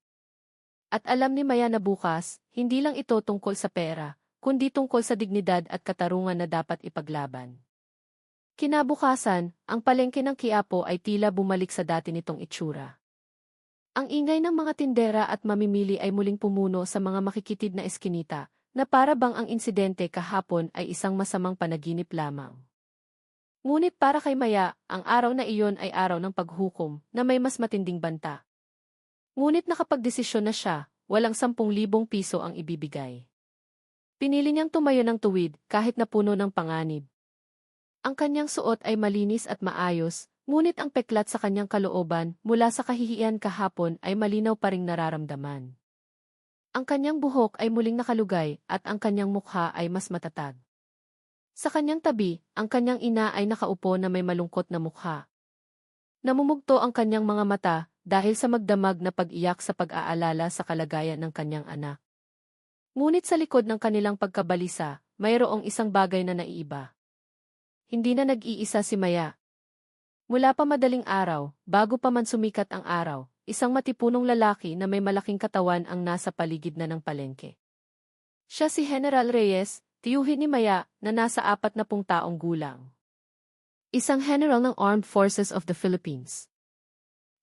Speaker 1: At alam ni Maya na bukas, hindi lang ito tungkol sa pera, kundi tungkol sa dignidad at katarungan na dapat ipaglaban. Kinabukasan, ang palengke ng Quiapo ay tila bumalik sa dati nitong itsura. Ang ingay ng mga tindera at mamimili ay muling pumuno sa mga makikitid na eskinita, na para bang ang insidente kahapon ay isang masamang panaginip lamang. Ngunit para kay Maya, ang araw na iyon ay araw ng paghukom na may mas matinding banta. Ngunit nakapagdesisyon na siya, walang 10,000 piso ang ibibigay. Pinili niyang tumayo ng tuwid kahit na puno ng panganib. Ang kanyang suot ay malinis at maayos, ngunit ang peklat sa kanyang kalooban mula sa kahihiyan kahapon ay malinaw pa ring nararamdaman. Ang kanyang buhok ay muling nakalugay at ang kanyang mukha ay mas matatag. Sa kanyang tabi, ang kanyang ina ay nakaupo na may malungkot na mukha. Namumugto ang kanyang mga mata dahil sa magdamag na pag-iyak sa pag-aalala sa kalagayan ng kanyang anak. Ngunit sa likod ng kanilang pagkabalisa, mayroong isang bagay na naiiba. Hindi na nag-iisa si Maya. Mula pa madaling araw, bago pa man sumikat ang araw, isang matipunong lalaki na may malaking katawan ang nasa paligid na ng palengke. Siya si General Reyes, tiyuhin ni Maya na nasa 40 taong gulang. Isang general ng Armed Forces of the Philippines.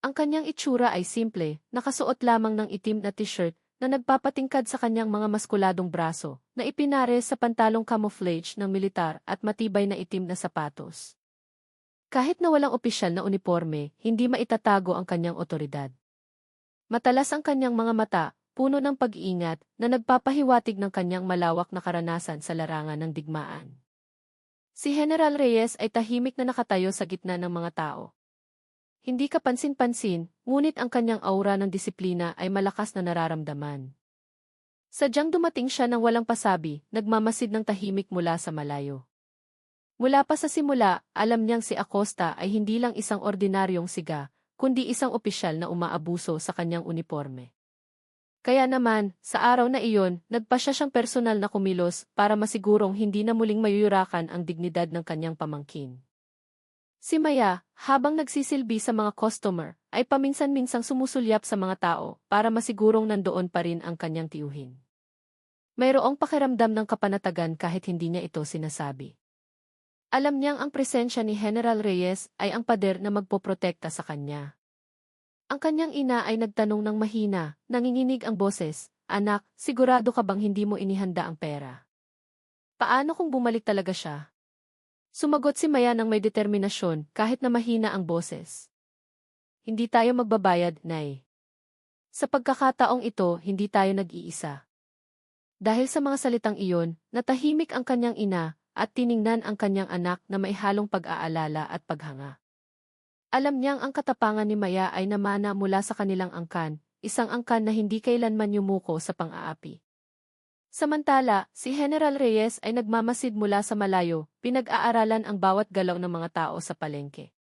Speaker 1: Ang kanyang itsura ay simple, nakasuot lamang ng itim na t-shirt na nagpapatingkad sa kanyang mga maskuladong braso, na ipinare sa pantalong camouflage ng militar at matibay na itim na sapatos. Kahit na walang opisyal na uniforme, hindi maitatago ang kanyang otoridad. Matalas ang kanyang mga mata, puno ng pag-iingat, na nagpapahiwatig ng kanyang malawak na karanasan sa larangan ng digmaan. Si General Reyes ay tahimik na nakatayo sa gitna ng mga tao. Hindi kapansin-pansin, ngunit ang kanyang aura ng disiplina ay malakas na nararamdaman. Sadyang dumating siya ng walang pasabi, nagmamasid ng tahimik mula sa malayo. Mula pa sa simula, alam niyang si Acosta ay hindi lang isang ordinaryong siga, kundi isang opisyal na umaabuso sa kanyang uniforme. Kaya naman, sa araw na iyon, nagpasya siyang personal na kumilos para masigurong hindi na muling mayuyurakan ang dignidad ng kanyang pamangkin. Si Maya, habang nagsisilbi sa mga customer, ay paminsan-minsang sumusulyap sa mga tao para masigurong nandoon pa rin ang kanyang tiyuhin. Mayroong pakiramdam ng kapanatagan kahit hindi niya ito sinasabi. Alam niyang ang presensya ni General Reyes ay ang pader na magpoprotekta sa kanya. Ang kanyang ina ay nagtanong ng mahina, nanginginig ang boses, "Anak, sigurado ka bang hindi mo inihanda ang pera? Paano kung bumalik talaga siya?" Sumagot si Maya ng may determinasyon kahit na mahina ang boses. "Hindi tayo magbabayad, Nay. Sa pagkakataong ito, hindi tayo nag-iisa." Dahil sa mga salitang iyon, natahimik ang kanyang ina, at tiningnan ang kanyang anak na may halong pag-aalala at paghanga. Alam niyang ang katapangan ni Maya ay namana mula sa kanilang angkan, isang angkan na hindi kailanman yumuko sa pang-aapi. Samantala, si General Reyes ay nagmamasid mula sa malayo, pinag-aaralan ang bawat galaw ng mga tao sa palengke.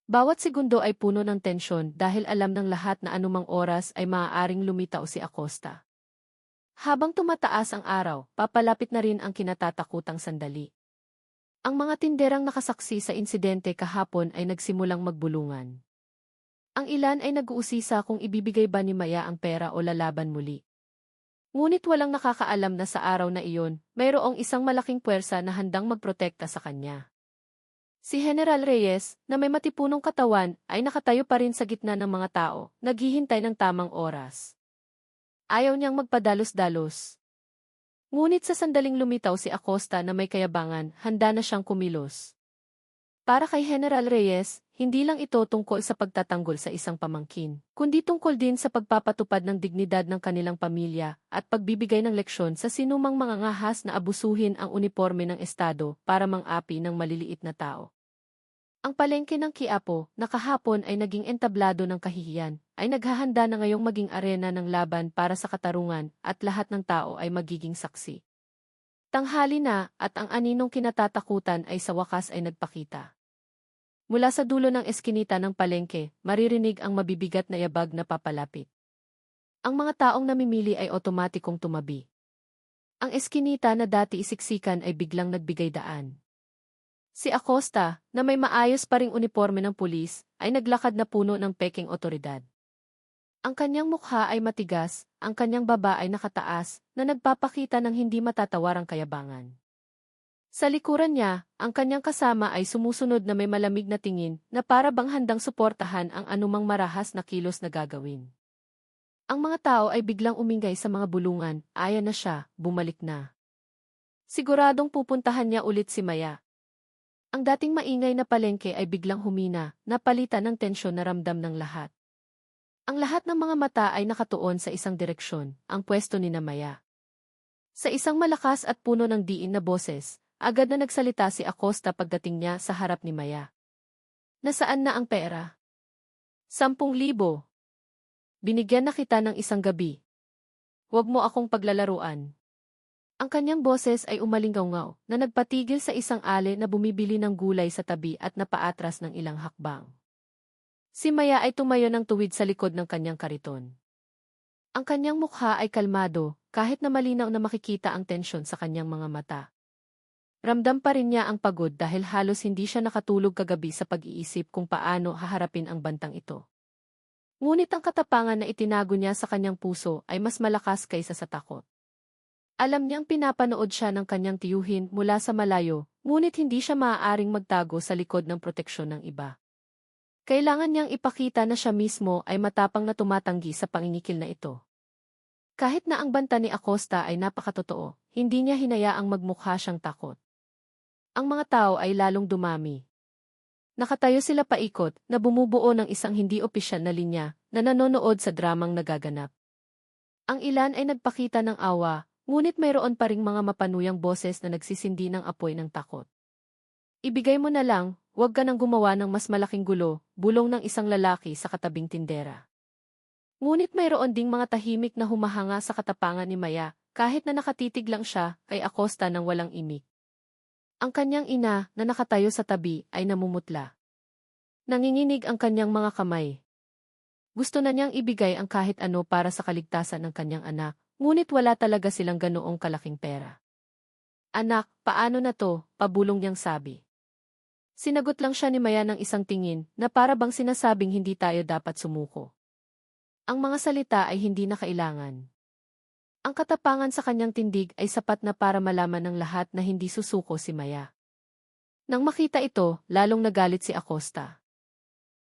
Speaker 1: Bawat segundo ay puno ng tensyon dahil alam ng lahat na anumang oras ay maaaring lumitaw si Acosta. Habang tumataas ang araw, papalapit na rin ang kinatatakutang sandali. Ang mga tinderang nakasaksi sa insidente kahapon ay nagsimulang magbulungan. Ang ilan ay nag-uusisa kung ibibigay ba ni Maya ang pera o lalaban muli. Ngunit walang nakakaalam na sa araw na iyon, mayroong isang malaking puwersa na handang magprotekta sa kanya. Si General Reyes, na may matipunong katawan, ay nakatayo pa rin sa gitna ng mga tao, naghihintay ng tamang oras. Ayaw niyang magpadalos-dalos. Ngunit sa sandaling lumitaw si Acosta na may kayabangan, handa na siyang kumilos. Para kay General Reyes, hindi lang ito tungkol sa pagtatanggol sa isang pamangkin, kundi tungkol din sa pagpapatupad ng dignidad ng kanilang pamilya at pagbibigay ng leksyon sa sinumang mga ngahas na abusuhin ang uniforme ng Estado para mang-api ng maliliit na tao. Ang palengke ng Quiapo, na kahapon ay naging entablado ng kahihiyan, ay naghahanda na ngayong maging arena ng laban para sa katarungan at lahat ng tao ay magiging saksi. Tanghali na at ang aninong kinatatakutan ay sa wakas ay nagpakita. Mula sa dulo ng eskinita ng palengke, maririnig ang mabibigat na yabag na papalapit. Ang mga taong namimili ay otomatikong tumabi. Ang eskinita na dati isiksikan ay biglang nagbigay daan. Si Acosta, na may maayos pa ring uniforme ng pulis, ay naglakad na puno ng peking otoridad. Ang kanyang mukha ay matigas, ang kanyang baba ay nakataas, na nagpapakita ng hindi matatawarang kayabangan. Sa likuran niya, ang kanyang kasama ay sumusunod na may malamig na tingin na para bang handang suportahan ang anumang marahas na kilos na gagawin. Ang mga tao ay biglang umingay sa mga bulungan, aya na siya, bumalik na. Siguradong pupuntahan niya ulit si Maya. Ang dating maingay na palengke ay biglang humina, napalitan ng tensyon na ramdam ng lahat. Ang lahat ng mga mata ay nakatuon sa isang direksyon, ang pwesto ni Maya. Sa isang malakas at puno ng diin na boses, agad na nagsalita si Acosta pagdating niya sa harap ni Maya. Nasaan na ang pera? 10,000. Binigyan na kita ng isang gabi. Huwag mo akong paglalaruan. Ang kanyang boses ay umalingaw na nagpatigil sa isang ale na bumibili ng gulay sa tabi at napaatras ng ilang hakbang. Si Maya ay tumayo ng tuwid sa likod ng kanyang kariton. Ang kanyang mukha ay kalmado, kahit na malinaw na makikita ang tensyon sa kanyang mga mata. Ramdam pa rin niya ang pagod dahil halos hindi siya nakatulog kagabi sa pag-iisip kung paano haharapin ang bantang ito. Ngunit ang katapangan na itinago niya sa kanyang puso ay mas malakas kaysa sa takot. Alam niyang pinapanood siya ng kanyang tiyuhin mula sa malayo, ngunit hindi siya maaaring magtago sa likod ng proteksyon ng iba. Kailangan niyang ipakita na siya mismo ay matapang na tumatanggi sa pangingikil na ito. Kahit na ang banta ni Acosta ay napakatotoo, hindi niya hinayaang magmukha siyang takot. Ang mga tao ay lalong dumami. Nakatayo sila paikot na bumubuo ng isang hindi opisyal na linya na nanonood sa dramang nagaganap. Ang ilan ay nagpakita ng awa, ngunit mayroon pa ring mga mapanuyang boses na nagsisindi ng apoy ng takot. Ibigay mo na lang, huwag ka nang gumawa ng mas malaking gulo, bulong ng isang lalaki sa katabing tindera. Ngunit mayroon ding mga tahimik na humahanga sa katapangan ni Maya, kahit na nakatitig lang siya kay Acosta ng walang imik. Ang kanyang ina na nakatayo sa tabi ay namumutla. Nanginginig ang kanyang mga kamay. Gusto na niyang ibigay ang kahit ano para sa kaligtasan ng kanyang anak, ngunit wala talaga silang ganoong kalaking pera. Anak, paano na to? Pabulong niyang sabi. Sinagot lang siya ni Maya ng isang tingin na para bang sinasabing hindi tayo dapat sumuko. Ang mga salita ay hindi na kailangan. Ang katapangan sa kanyang tindig ay sapat na para malaman ng lahat na hindi susuko si Maya. Nang makita ito, lalong nagalit si Acosta.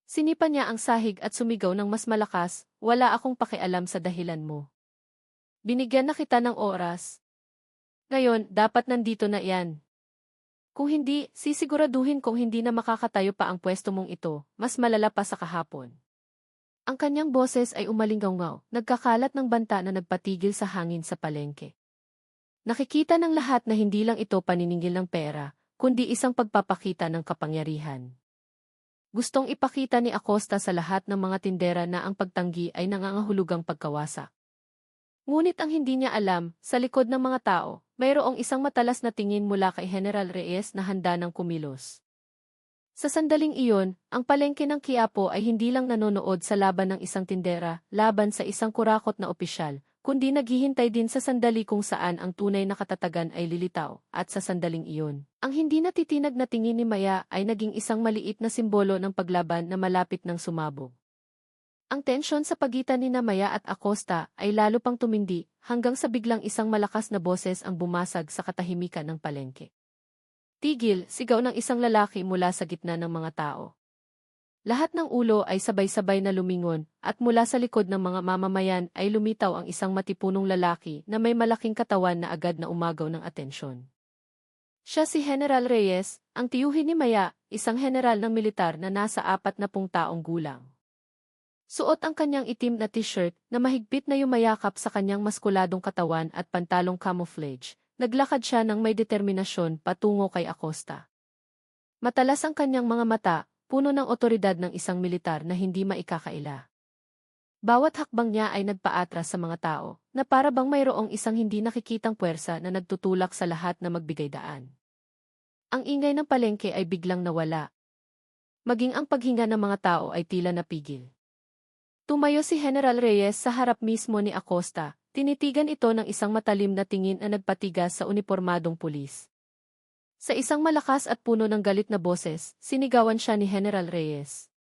Speaker 1: Sinipa niya ang sahig at sumigaw ng mas malakas, wala akong pakialam sa dahilan mo. Binigyan na kita ng oras. Ngayon, dapat nandito na yan. Kung hindi, sisiguraduhin kong hindi na makakatayo pa ang pwesto mong ito, mas malala pa sa kahapon. Ang kanyang boses ay umalingaw, nagkakalat ng banta na nagpatigil sa hangin sa palengke. Nakikita ng lahat na hindi lang ito paniningil ng pera, kundi isang pagpapakita ng kapangyarihan. Gustong ipakita ni Acosta sa lahat ng mga tindera na ang pagtanggi ay nangangahulugang pagkawasak. Ngunit ang hindi niya alam, sa likod ng mga tao, mayroong isang matalas na tingin mula kay General Reyes na handa ng kumilos. Sa sandaling iyon, ang palengke ng Quiapo ay hindi lang nanonood sa laban ng isang tindera, laban sa isang kurakot na opisyal, kundi naghihintay din sa sandali kung saan ang tunay na katatagan ay lilitaw, at sa sandaling iyon, ang hindi natitinag na tingin ni Maya ay naging isang maliit na simbolo ng paglaban na malapit ng sumabog. Ang tensyon sa pagitan ni Maya at Acosta ay lalo pang tumindi, hanggang sa biglang isang malakas na boses ang bumasag sa katahimikan ng palengke. Tigil, sigaw ng isang lalaki mula sa gitna ng mga tao. Lahat ng ulo ay sabay-sabay na lumingon, at mula sa likod ng mga mamamayan ay lumitaw ang isang matipunong lalaki na may malaking katawan na agad na umagaw ng atensyon. Siya si General Reyes, ang tiyuhin ni Maya, isang general ng militar na nasa 40 taong gulang. Suot ang kanyang itim na t-shirt na mahigpit na yumayakap sa kanyang maskuladong katawan at pantalong camouflage. Naglakad siya ng may determinasyon patungo kay Acosta. Matalas ang kanyang mga mata, puno ng otoridad ng isang militar na hindi maikakaila. Bawat hakbang niya ay nagpaatras sa mga tao, na para bang mayroong isang hindi nakikitang puwersa na nagtutulak sa lahat na magbigay daan. Ang ingay ng palengke ay biglang nawala. Maging ang paghinga ng mga tao ay tila napigil. Tumayo si General Reyes sa harap mismo ni Acosta, tinitigan ito ng isang matalim na tingin na nagpatigas sa unipormadong pulis. Sa isang malakas at puno ng galit na boses, sinigawan siya ni General Reyes.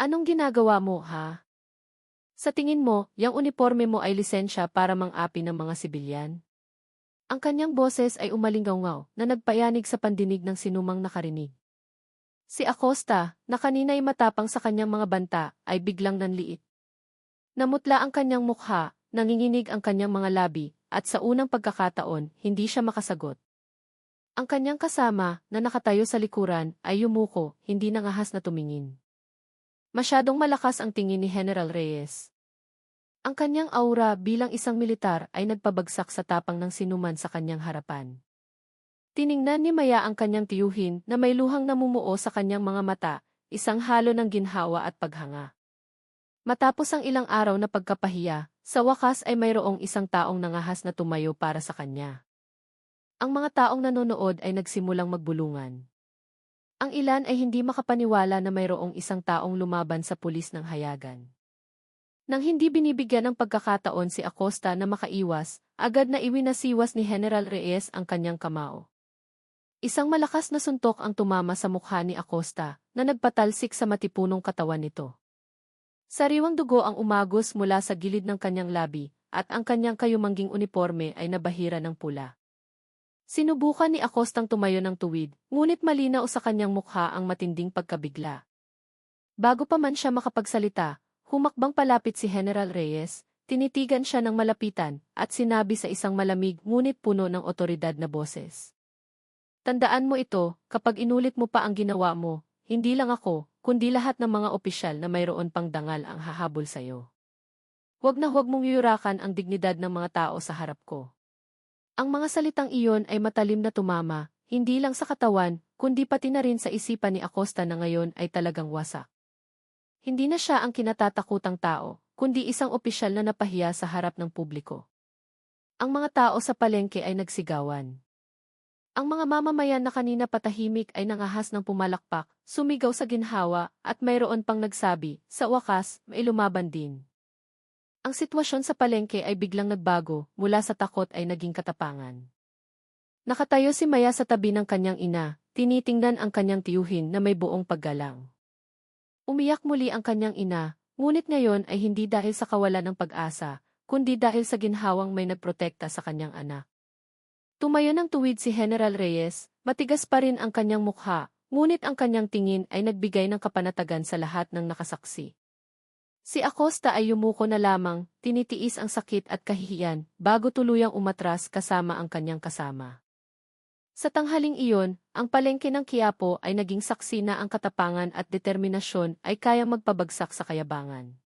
Speaker 1: Anong ginagawa mo, ha? Sa tingin mo, yung uniforme mo ay lisensya para mang-api ng mga sibilyan? Ang kanyang boses ay umalingaw-ngaw na nagpayanig sa pandinig ng sinumang nakarinig. Si Acosta, na kanina'y matapang sa kanyang mga banta, ay biglang nanliit. Namutla ang kanyang mukha, nanginginig ang kanyang mga labi, at sa unang pagkakataon, hindi siya makasagot. Ang kanyang kasama, na nakatayo sa likuran, ay yumuko, hindi nangahas na tumingin. Masyadong malakas ang tingin ni General Reyes. Ang kanyang aura bilang isang militar ay nagpabagsak sa tapang ng sinuman sa kanyang harapan. Tiningnan ni Maya ang kanyang tiyuhin na may luhang namumuo sa kanyang mga mata, isang halo ng ginhawa at paghanga. Matapos ang ilang araw na pagkapahiya, sa wakas ay mayroong isang taong nangahas na tumayo para sa kanya. Ang mga taong nanonood ay nagsimulang magbulungan. Ang ilan ay hindi makapaniwala na mayroong isang taong lumaban sa pulis ng hayagan. Nang hindi binibigyan ng pagkakataon si Acosta na makaiwas, agad na iwinasiwas ni General Reyes ang kanyang kamao. Isang malakas na suntok ang tumama sa mukha ni Acosta, na nagpatalsik sa matipunong katawan nito. Sariwang dugo ang umagos mula sa gilid ng kanyang labi, at ang kanyang kayumangging uniforme ay nabahira ng pula. Sinubukan ni Acostang tumayo ng tuwid, ngunit malinaw sa kanyang mukha ang matinding pagkabigla. Bago pa man siya makapagsalita, humakbang palapit si General Reyes, tinitigan siya ng malapitan, at sinabi sa isang malamig ngunit puno ng otoridad na boses. Tandaan mo ito, kapag inulit mo pa ang ginawa mo, hindi lang ako, kundi lahat ng mga opisyal na mayroon pang dangal ang hahabol sa'yo. Huwag na huwag mong yurakan ang dignidad ng mga tao sa harap ko. Ang mga salitang iyon ay matalim na tumama, hindi lang sa katawan, kundi pati na rin sa isipan ni Acosta na ngayon ay talagang wasak. Hindi na siya ang kinatatakutang tao, kundi isang opisyal na napahiya sa harap ng publiko. Ang mga tao sa palengke ay nagsigawan. Ang mga mamamayan na kanina patahimik ay nangahas ng pumalakpak, sumigaw sa ginhawa, at mayroon pang nagsabi, sa wakas, may lumaban din. Ang sitwasyon sa palengke ay biglang nagbago, mula sa takot ay naging katapangan. Nakatayo si Maya sa tabi ng kanyang ina, tinitingnan ang kanyang tiyuhin na may buong paggalang. Umiyak muli ang kanyang ina, ngunit ngayon ay hindi dahil sa kawalan ng pag-asa, kundi dahil sa ginhawang may nagprotekta sa kanyang anak. Tumayo ng tuwid si General Reyes, matigas pa rin ang kanyang mukha, ngunit ang kanyang tingin ay nagbigay ng kapanatagan sa lahat ng nakasaksi. Si Acosta ay yumuko na lamang, tinitiis ang sakit at kahihiyan, bago tuluyang umatras kasama ang kanyang kasama. Sa tanghaling iyon, ang palengke ng Quiapo ay naging saksi na ang katapangan at determinasyon ay kayang magpabagsak sa kayabangan.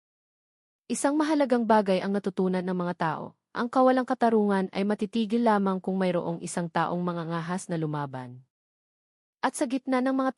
Speaker 1: Isang mahalagang bagay ang natutunan ng mga tao, ang kawalang katarungan ay matitigil lamang kung mayroong isang taong mangangahas na lumaban. At sa gitna ng mga